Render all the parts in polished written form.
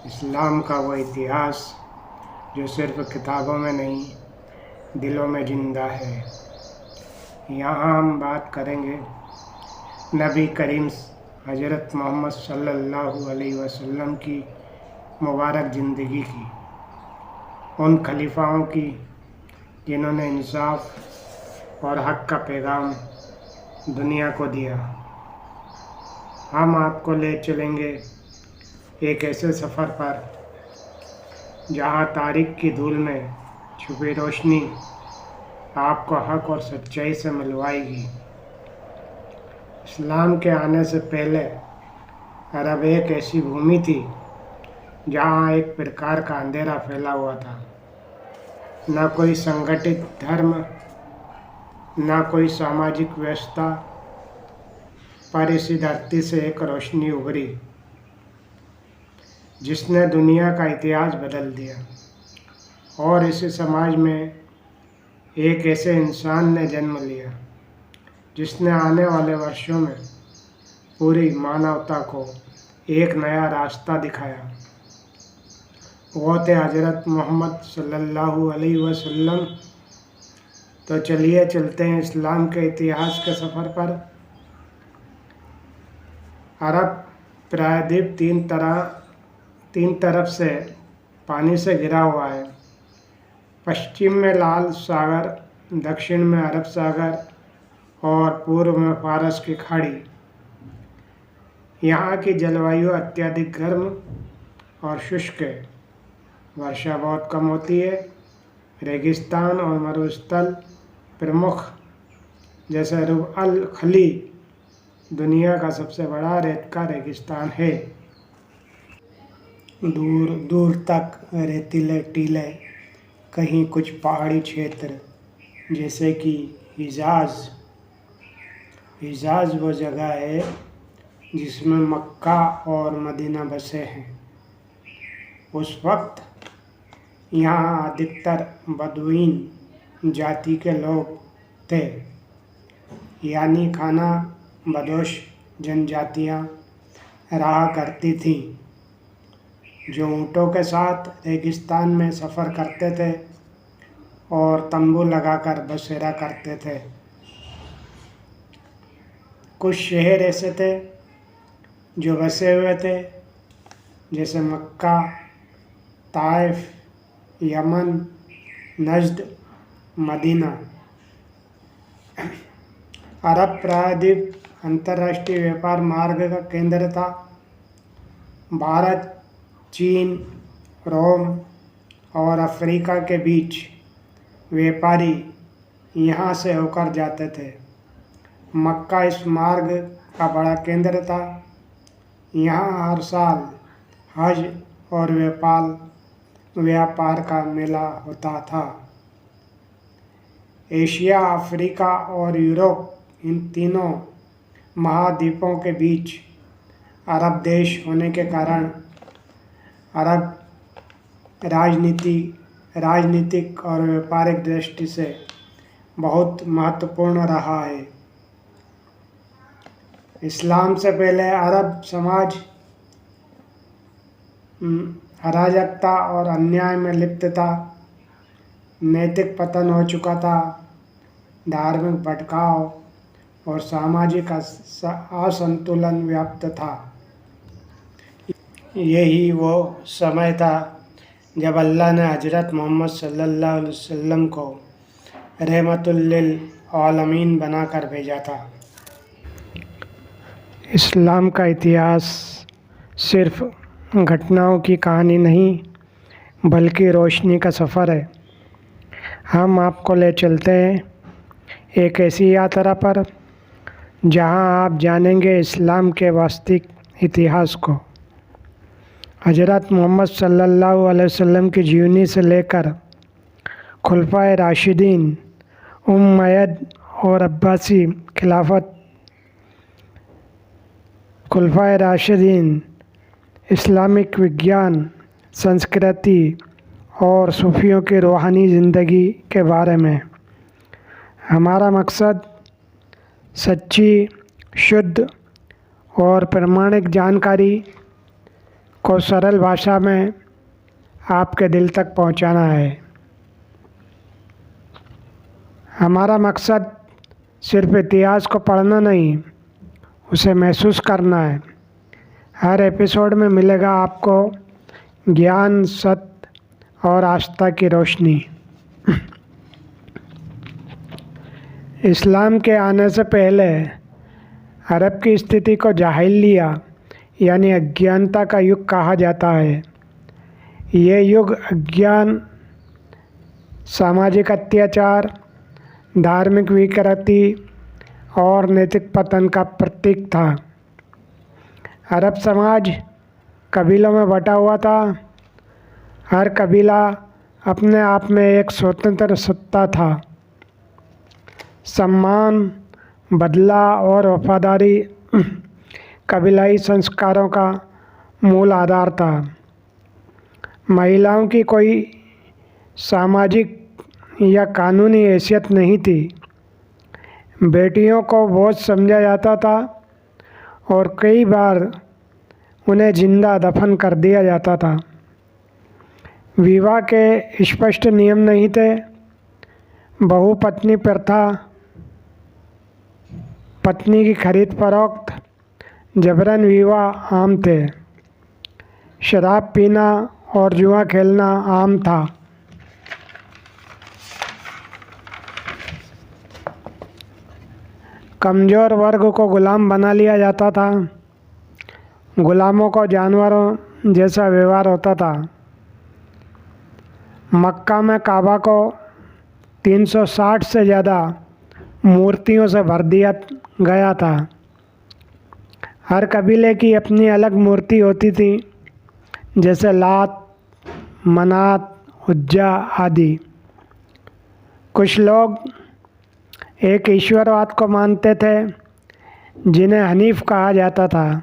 इस्लाम का वो इतिहास जो सिर्फ़ किताबों में नहीं, दिलों में ज़िंदा है। यहाँ हम बात करेंगे नबी करीम हज़रत मोहम्मद सल्लल्लाहु अलैहि वसल्लम की मुबारक ज़िंदगी की, उन खलीफाओं की जिन्होंने इंसाफ और हक़ का पैगाम दुनिया को दिया। हम आपको ले चलेंगे एक ऐसे सफ़र पर जहाँ तारीख़ की धूल में छुपी रोशनी आपको हक़ और सच्चाई से मिलवाएगी। इस्लाम के आने से पहले अरब एक ऐसी भूमि थी जहाँ एक प्रकार का अंधेरा फैला हुआ था। न कोई संगठित धर्म, न कोई सामाजिक व्यवस्था, पर इसी धरती से एक रोशनी उभरी जिसने दुनिया का इतिहास बदल दिया। और इसी समाज में एक ऐसे इंसान ने जन्म लिया जिसने आने वाले वर्षों में पूरी मानवता को एक नया रास्ता दिखाया। वो थे हज़रत मोहम्मद सल्लल्लाहु अलैहि वसल्लम। तो चलिए चलते हैं इस्लाम के इतिहास के सफ़र पर। अरब प्रायद्वीप तीन तरफ से पानी से घिरा हुआ है। पश्चिम में लाल सागर, दक्षिण में अरब सागर और पूर्व में फारस की खाड़ी। यहाँ की जलवायु अत्यधिक गर्म और शुष्क है। वर्षा बहुत कम होती है। रेगिस्तान और मरुस्थल प्रमुख, जैसे रुब अल खली दुनिया का सबसे बड़ा रेत का रेगिस्तान है। दूर दूर तक रेतीले टीले, कहीं कुछ पहाड़ी क्षेत्र, जैसे कि हिजाज वो जगह है जिसमें मक्का और मदीना बसे हैं। उस वक्त यहाँ अधिकतर बदवीन जाति के लोग थे, यानी खाना बदोश जनजातियाँ रहा करती थीं, जो ऊँटों के साथ रेगिस्तान में सफ़र करते थे और तंबू लगाकर बसेरा करते थे। कुछ शहर ऐसे थे जो बसे हुए थे, जैसे मक्का, ताइफ, यमन, नजद, मदीना। अरब प्रायद्वीप अंतर्राष्ट्रीय व्यापार मार्ग का केंद्र था। भारत, चीन, रोम और अफ्रीका के बीच व्यापारी यहाँ से होकर जाते थे। मक्का इस मार्ग का बड़ा केंद्र था। यहाँ हर साल हज और व्यापार का मेला होता था। एशिया, अफ्रीका और यूरोप, इन तीनों महाद्वीपों के बीच अरब देश होने के कारण अरब राजनीतिक और व्यापारिक दृष्टि से बहुत महत्वपूर्ण रहा है। इस्लाम से पहले अरब समाज अराजकता और अन्याय में लिप्त था। नैतिक पतन हो चुका था। धार्मिक भटकाव और सामाजिक असंतुलन व्याप्त था। यही वो समय था जब अल्लाह ने हज़रत मोहम्मद सल्लल्लाहु अलैहि वसल्लम को रहमतुल लिल आलमीन बनाकर भेजा था। इस्लाम का इतिहास सिर्फ घटनाओं की कहानी नहीं, बल्कि रोशनी का सफ़र है। हम आपको ले चलते हैं एक ऐसी यात्रा पर जहां आप जानेंगे इस्लाम के वास्तविक इतिहास को। हज़रत मोहम्मद सल्लल्लाहु अलैहि वसल्लम की जीवनी से लेकर खुलफाए राशिदीन, उम्मयद और अब्बासी खिलाफत। खुलफाए राशिदीन इस्लामिक विज्ञान, संस्कृति और सूफियों की रूहानी ज़िंदगी के बारे में। हमारा मकसद सच्ची, शुद्ध और प्रमाणिक जानकारी को सरल भाषा में आपके दिल तक पहुंचाना है। हमारा मकसद सिर्फ इतिहास को पढ़ना नहीं, उसे महसूस करना है। हर एपिसोड में मिलेगा आपको ज्ञान, सत्य और आस्था की रोशनी। इस्लाम के आने से पहले अरब की स्थिति को जाहिलिया यानी अज्ञानता का युग कहा जाता है। ये युग अज्ञान, सामाजिक अत्याचार, धार्मिक विकृति और नैतिक पतन का प्रतीक था। अरब समाज कबीलों में बटा हुआ था। हर कबीला अपने आप में एक स्वतंत्र सत्ता था। सम्मान, बदला और वफादारी कबीलाई संस्कारों का मूल आधार था। महिलाओं की कोई सामाजिक या कानूनी हैसियत नहीं थी। बेटियों को बोझ समझा जाता था और कई बार उन्हें जिंदा दफन कर दिया जाता था। विवाह के स्पष्ट नियम नहीं थे। बहुपत्नी प्रथा, पत्नी की खरीद फरोख्त, जबरन विवाह आम थे। शराब पीना और जुआ खेलना आम था। कमज़ोर वर्ग को गुलाम बना लिया जाता था। गुलामों को जानवरों जैसा व्यवहार होता था। मक्का में काबा को 360 से ज़्यादा मूर्तियों से भर दिया गया था। हर कबीले की अपनी अलग मूर्ति होती थी, जैसे लात, मनात, उज्जा आदि। कुछ लोग एक ईश्वरवाद को मानते थे, जिन्हें हनीफ कहा जाता था,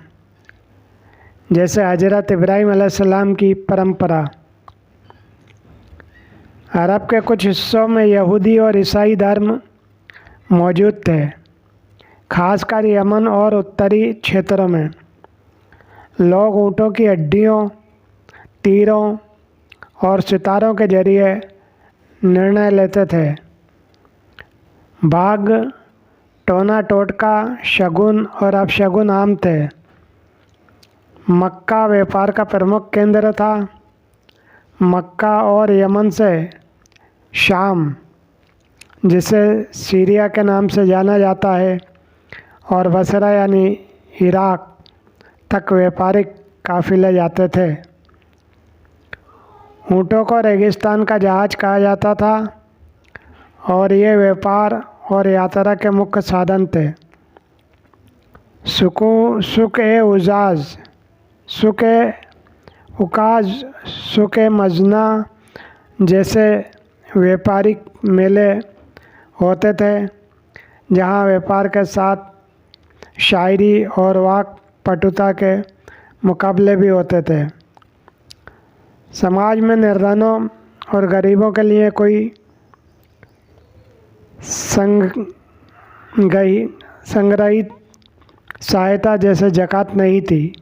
जैसे हजरत इब्राहीम अलैहिस्सलाम की परंपरा। अरब के कुछ हिस्सों में यहूदी और ईसाई धर्म मौजूद थे, खासकर यमन और उत्तरी क्षेत्रों में। लोग ऊँटों की हड्डियों, तीरों और सितारों के जरिए निर्णय लेते थे। भाग, टोना टोटका, शगुन और अपशगुन आम थे। मक्का व्यापार का प्रमुख केंद्र था। मक्का और यमन से शाम, जिसे सीरिया के नाम से जाना जाता है, और बसरा यानी इराक तक व्यापारिक काफिले जाते थे। ऊँटों को रेगिस्तान का जहाज कहा जाता था और ये व्यापार और यात्रा के मुख्य साधन थे। सुक मजना जैसे व्यापारिक मेले होते थे, जहाँ व्यापार के साथ शायरी और वाक पटुता के मुकाबले भी होते थे। समाज में निर्धनों और गरीबों के लिए कोई संग्रहित सहायता जैसे ज़कात नहीं थी।